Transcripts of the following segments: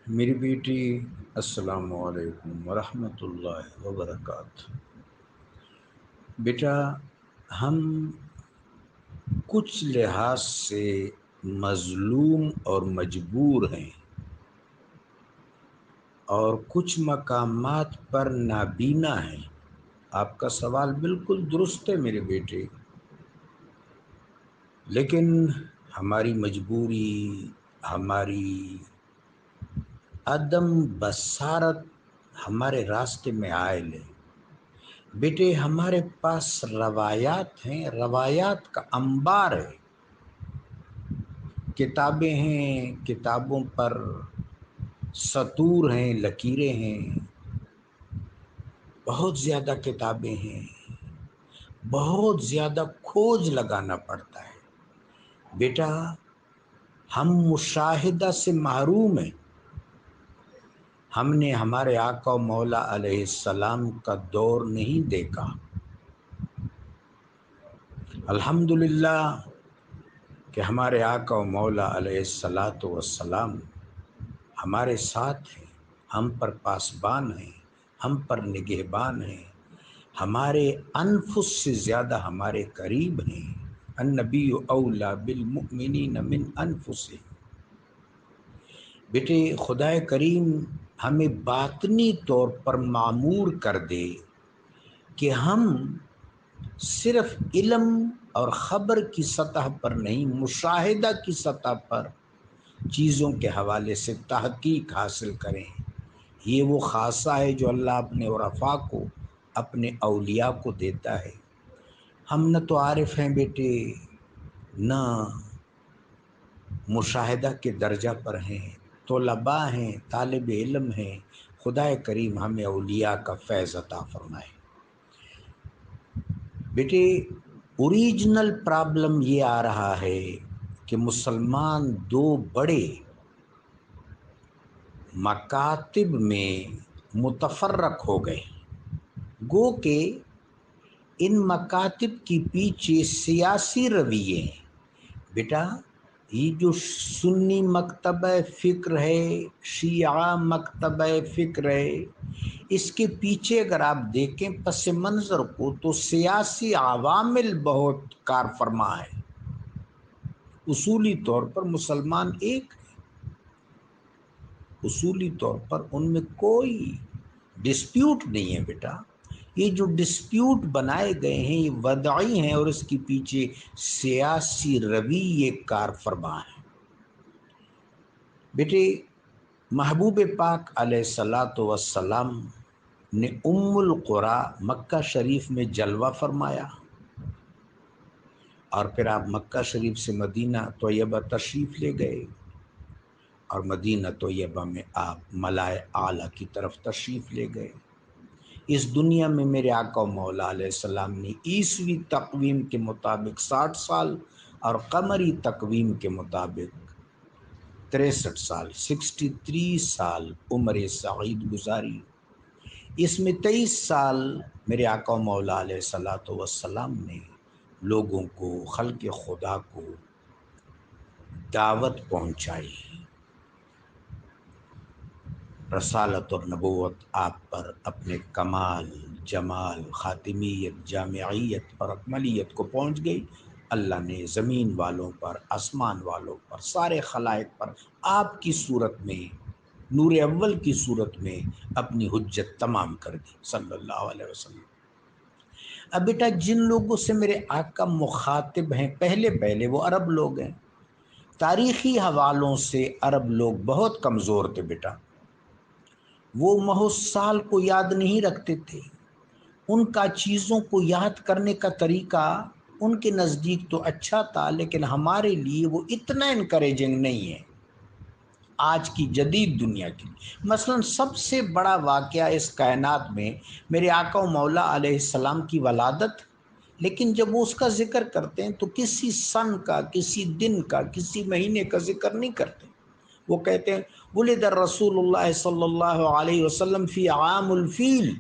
میری بیٹی، السلام علیکم ورحمۃ اللہ وبرکاتہ۔ بیٹا، ہم کچھ لحاظ سے مظلوم اور مجبور ہیں، اور کچھ مقامات پر نابینا ہیں۔ آپ کا سوال بالکل درست ہے میرے بیٹے، لیکن ہماری مجبوری، ہماری عدم بصارت ہمارے راستے میں عائل ہے۔ بیٹے، ہمارے پاس روایات ہیں، روایات کا انبار ہے، کتابیں ہیں، کتابوں پر سطور ہیں، لکیریں ہیں، بہت زیادہ کتابیں ہیں، بہت زیادہ کھوج لگانا پڑتا ہے۔ بیٹا، ہم مشاہدہ سے محروم ہیں۔ ہم نے ہمارے آقا و مولا علیہ السلام کا دور نہیں دیکھا۔ الحمدللہ کہ ہمارے آقا و مولا علیہ السلام ہمارے ساتھ ہیں، ہم پر پاسبان ہیں، ہم پر نگہبان ہیں، ہمارے انفس سے زیادہ ہمارے قریب ہیں۔ النبی اولیٰ بالمؤمنین من انفسہم۔ بیٹے، خدا کریم ہمیں باطنی طور پر معمور کر دے کہ ہم صرف علم اور خبر کی سطح پر نہیں، مشاہدہ کی سطح پر چیزوں کے حوالے سے تحقیق حاصل کریں۔ یہ وہ خاصہ ہے جو اللہ اپنے عرفاء کو، اپنے اولیاء کو دیتا ہے۔ ہم نہ تو عارف ہیں بیٹے، نہ مشاہدہ کے درجہ پر ہیں، طلباء ہیں، طالب علم ہیں۔ خدا کریم ہمیں اولیاء کا فیض عطا فرمائے۔ بیٹے، اوریجنل پرابلم یہ آ رہا ہے کہ مسلمان دو بڑے مکاتب میں متفرق ہو گئے، گو کہ ان مکاتب کے پیچھے سیاسی رویے ہیں۔ بیٹا، یہ جو سنی مکتبہ فکر ہے، شیعہ مکتبہ فکر ہے، اس کے پیچھے اگر آپ دیکھیں پس منظر کو تو سیاسی عوامل بہت کار فرما ہے۔ اصولی طور پر مسلمان ایک ہے، اصولی طور پر ان میں کوئی ڈسپیوٹ نہیں ہے۔ بیٹا، یہ جو ڈسپیوٹ بنائے گئے ہیں یہ وضعی ہیں، اور اس کے پیچھے سیاسی رویے کار فرما ہے۔ بیٹے، محبوب پاک علیہ الصلاۃ والسلام نے ام القریٰ مکہ شریف میں جلوہ فرمایا، اور پھر آپ مکہ شریف سے مدینہ طیبہ تشریف لے گئے، اور مدینہ طیبہ میں آپ ملائے اعلیٰ کی طرف تشریف لے گئے۔ اس دنیا میں میرے آقا و مولا علیہ السلام نے عیسوی تقویم کے مطابق 60 سال اور قمری تقویم کے مطابق 63 سال، 63 سال عمر سعید گزاری۔ اس میں 23 سال میرے آقا و مولا علیہ السلام نے لوگوں کو، خلق خدا کو دعوت پہنچائی۔ رسالت اور نبوت آپ پر اپنے کمال، جمال، خاتمیت، جامعیت اور اکملیت کو پہنچ گئی۔ اللہ نے زمین والوں پر، آسمان والوں پر، سارے خلائق پر آپ کی صورت میں، نور اول کی صورت میں اپنی حجت تمام کر دی صلی اللہ علیہ وسلم۔ اب بیٹا، جن لوگوں سے میرے آقا مخاطب ہیں پہلے وہ عرب لوگ ہیں۔ تاریخی حوالوں سے عرب لوگ بہت کمزور تھے بیٹا، وہ محض سال کو یاد نہیں رکھتے تھے، ان کا چیزوں کو یاد کرنے کا طریقہ ان کے نزدیک تو اچھا تھا، لیکن ہمارے لیے وہ اتنا انکریجنگ نہیں ہے آج کی جدید دنیا کے لیے۔ مثلا سب سے بڑا واقعہ اس کائنات میں میرے آقا و مولا علیہ السلام کی ولادت، لیکن جب وہ اس کا ذکر کرتے ہیں تو کسی سن کا، کسی دن کا، کسی مہینے کا ذکر نہیں کرتے۔ وہ کہتے ہیں ولد رسول اللہ صلی اللہ علیہ وسلم فی عام الفیل،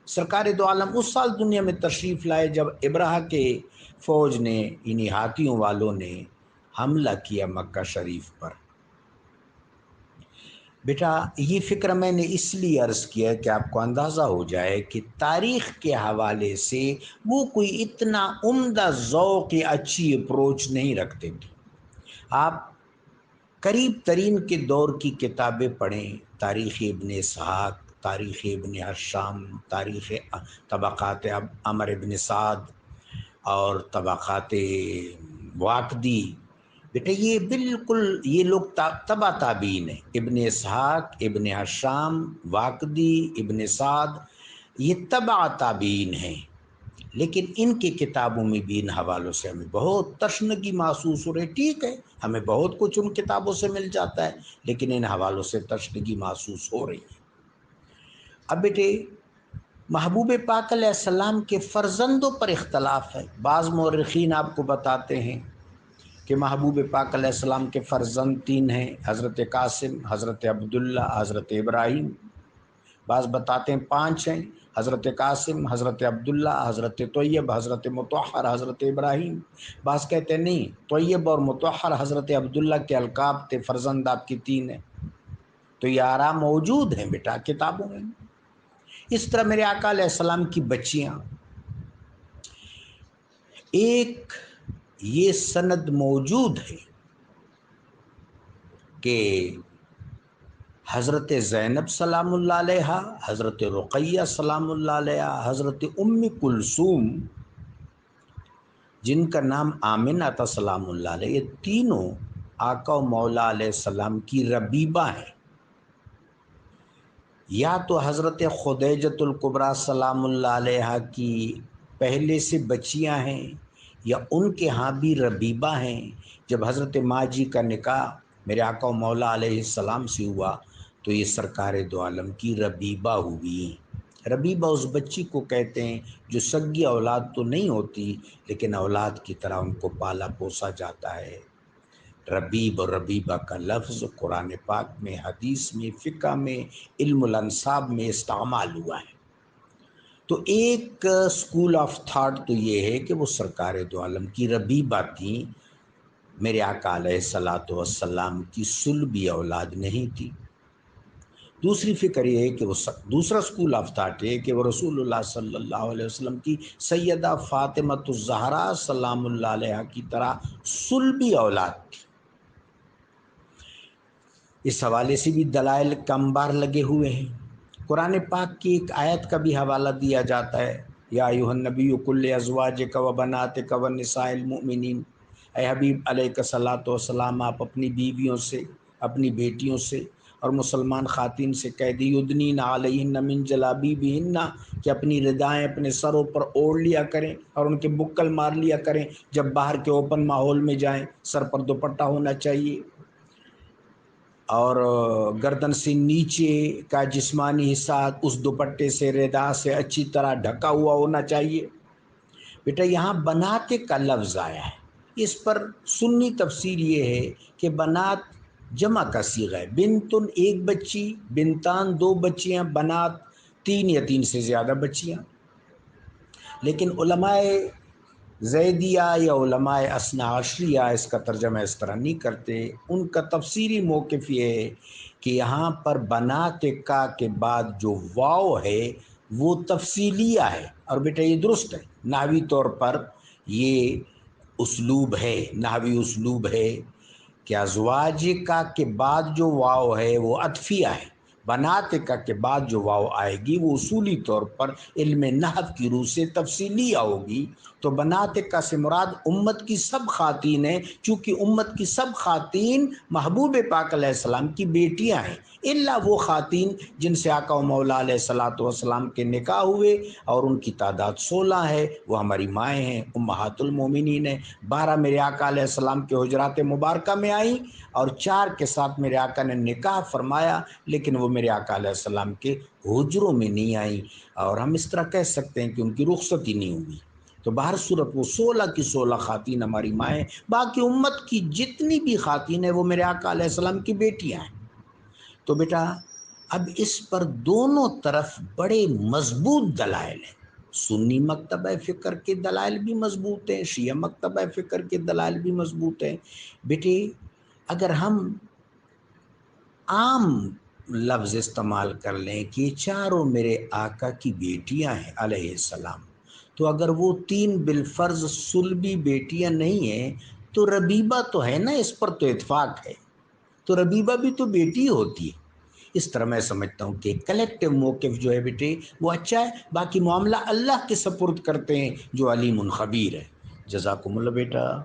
سرکار دو عالم اس سال دنیا میں تشریف لائے جب ابرہہ کے فوج نے، انہی ہاتھیوں والوں نے حملہ کیا مکہ شریف پر۔ بیٹا یہ فکر میں نے اس لیے عرض کیا کہ آپ کو اندازہ ہو جائے کہ تاریخ کے حوالے سے وہ کوئی اتنا عمدہ ذوق یا اچھی اپروچ نہیں رکھتے تھے۔ آپ قریب ترین کے دور کی کتابیں پڑھیں، تاریخ ابن اسحاق، تاریخ ابن ہشام، تاریخ طبقات عمر ابن سعد اور طبقات واقدی، بیٹا یہ بالکل یہ لوگ تبا تابعین ہیں۔ ابن اسحاق، ابن ہشام، واقدی، ابن سعد، یہ تبع تابعین ہیں، لیکن ان کی کتابوں میں بھی ان حوالوں سے ہمیں بہت تشنگی محسوس ہو رہی ہے۔ ٹھیک ہے، ہمیں بہت کچھ ان کتابوں سے مل جاتا ہے، لیکن ان حوالوں سے تشنگی محسوس ہو رہی ہے۔ اب بیٹے محبوب پاک علیہ السلام کے فرزندوں پر اختلاف ہے۔ بعض مورخین آپ کو بتاتے ہیں کہ محبوب پاک علیہ السلام کے فرزند 3 ہیں، حضرت قاسم، حضرت عبداللہ، حضرت ابراہیم۔ بعض بتاتے ہیں 5 ہیں، حضرت قاسم، حضرت عبداللہ، حضرت طیب، حضرت مطہر، حضرت ابراہیم۔ بعض کہتے ہیں نہیں، طیب اور مطہر حضرت عبداللہ کے القاب تھے، فرزند آپ کی 3 ہیں۔ تو یہ آراء موجود ہیں بیٹا کتابوں میں۔ اس طرح میرے آقا علیہ السلام کی بچیاں، ایک یہ سند موجود ہے کہ حضرت زینب سلام اللہ علیہ، حضرت رقیہ سلام اللہ علیہ، حضرت ام کلثوم جن کا نام آمنہ تھا سلام اللہ علیہ، یہ تینوں آقا و مولا علیہ السلام کی ربیبہ ہیں۔ یا تو حضرت خدیجۃ الکبریٰ سلام اللہ علیہ کی پہلے سے بچیاں ہیں، یا ان کے ہاں بھی ربیبہ ہیں۔ جب حضرت ماجی کا نکاح میرے آقا و مولا علیہ السلام سے ہوا تو یہ سرکار دو عالم کی ربیبہ ہوئی۔ ربیبہ اس بچی کو کہتے ہیں جو سگی اولاد تو نہیں ہوتی، لیکن اولاد کی طرح ان کو پالا پوسا جاتا ہے۔ ربیب اور ربیبہ کا لفظ قرآن پاک میں، حدیث میں، فقہ میں، علم الانساب میں استعمال ہوا ہے۔ تو ایک سکول آف تھاٹ تو یہ ہے کہ وہ سرکار دو عالم کی ربیبہ تھیں، میرے آقا علیہ الصلوۃ والسلام کی صلبی اولاد نہیں تھی۔ دوسری فکر یہ ہے کہ وہ دوسرا سکول آف تھاٹ ہے کہ وہ رسول اللہ صلی اللہ علیہ وسلم کی سیدہ فاطمۃ الزہرا سلام اللہ علیہ کی طرح صلبی اولاد تھی۔ اس حوالے سے بھی دلائل کمبار لگے ہوئے ہیں۔ قرآن پاک کی ایک آیت کا بھی حوالہ دیا جاتا ہے، یا ایھا النبی قل لازواجک و بناتک و نساء المؤمنین، اے حبیب علیہ الصلوۃ والسلام آپ اپنی بیویوں سے، اپنی بیٹیوں سے اور مسلمان خواتین سے کہہ دی یدنین علیہن من جلابیبہن، کہ اپنی ردائیں اپنے سروں پر اوڑھ لیا کریں اور ان کے بکل مار لیا کریں۔ جب باہر کے اوپن ماحول میں جائیں سر پر دوپٹہ ہونا چاہیے، اور گردن سے نیچے کا جسمانی حصہ اس دوپٹے سے، ردا سے اچھی طرح ڈھکا ہوا ہونا چاہیے۔ بیٹا یہاں بنات کا لفظ آیا ہے، اس پر سنی تفسیر یہ ہے کہ بنات جمع کا صیغہ ہے، بنتن ایک بچی، بنتان 2 بچیاں، بنات 3 یا 3 سے زیادہ بچیاں۔ لیکن علماء زیدیہ یا علماء اثنا عشریہ اس کا ترجمہ اس طرح نہیں کرتے۔ ان کا تفسیری موقف یہ ہے کہ یہاں پر بنات کا کے بعد جو واو ہے وہ تفصیلیہ ہے، اور بیٹا یہ درست ہے، نحوی طور پر یہ اسلوب ہے، نحوی اسلوب ہے کہ ازواج کا کے بعد جو واو ہے وہ عطفیہ ہے، بنات کا کے بعد جو واو آئے گی وہ اصولی طور پر علم نحو کی روح سے تفصیلیہ ہوگی۔ تو بنات کا سے مراد امت کی سب خواتین ہیں، چونکہ امت کی سب خواتین محبوب پاک علیہ السلام کی بیٹیاں ہیں، الا وہ خواتین جن سے آقا و مولا علیہ الصلوۃ والسلام کے نکاح ہوئے اور ان کی تعداد 16 ہے، وہ ہماری مائیں ہیں، امہات المومنین ہیں۔ 12 میرے آقا علیہ السلام کے حجرات مبارکہ میں آئیں اور 4 کے ساتھ میرے آقا نے نکاح فرمایا، لیکن وہ میرے آقا علیہ السلام کے حجروں میں نہیں آئیں، اور ہم اس طرح کہہ سکتے ہیں کہ ان کی رخصتی نہیں ہوئی۔ تو بہر صورت وہ 16 کی 16 خواتین ہماری مائیں، باقی امت کی جتنی بھی خواتین ہیں وہ میرے آقا علیہ السلام کی بیٹیاں ہیں۔ تو بیٹا اب اس پر دونوں طرف بڑے مضبوط دلائل ہیں، سنی مکتبہ فکر کے دلائل بھی مضبوط ہیں، شیعہ مکتبہ فکر کے دلائل بھی مضبوط ہیں۔ بیٹے اگر ہم عام لفظ استعمال کر لیں کہ یہ چاروں میرے آقا کی بیٹیاں ہیں علیہ السلام، تو اگر وہ تین بالفرض صلبی بیٹیاں نہیں ہیں تو ربیبہ تو ہے نا، اس پر تو اتفاق ہے، تو ربیبہ بھی تو بیٹی ہوتی ہے۔ اس طرح میں سمجھتا ہوں کہ کلیکٹیو موقف جو ہے بیٹے وہ اچھا ہے، باقی معاملہ اللہ کے سپرد کرتے ہیں جو علیم خبیر ہے۔ جزاکم اللہ بیٹا۔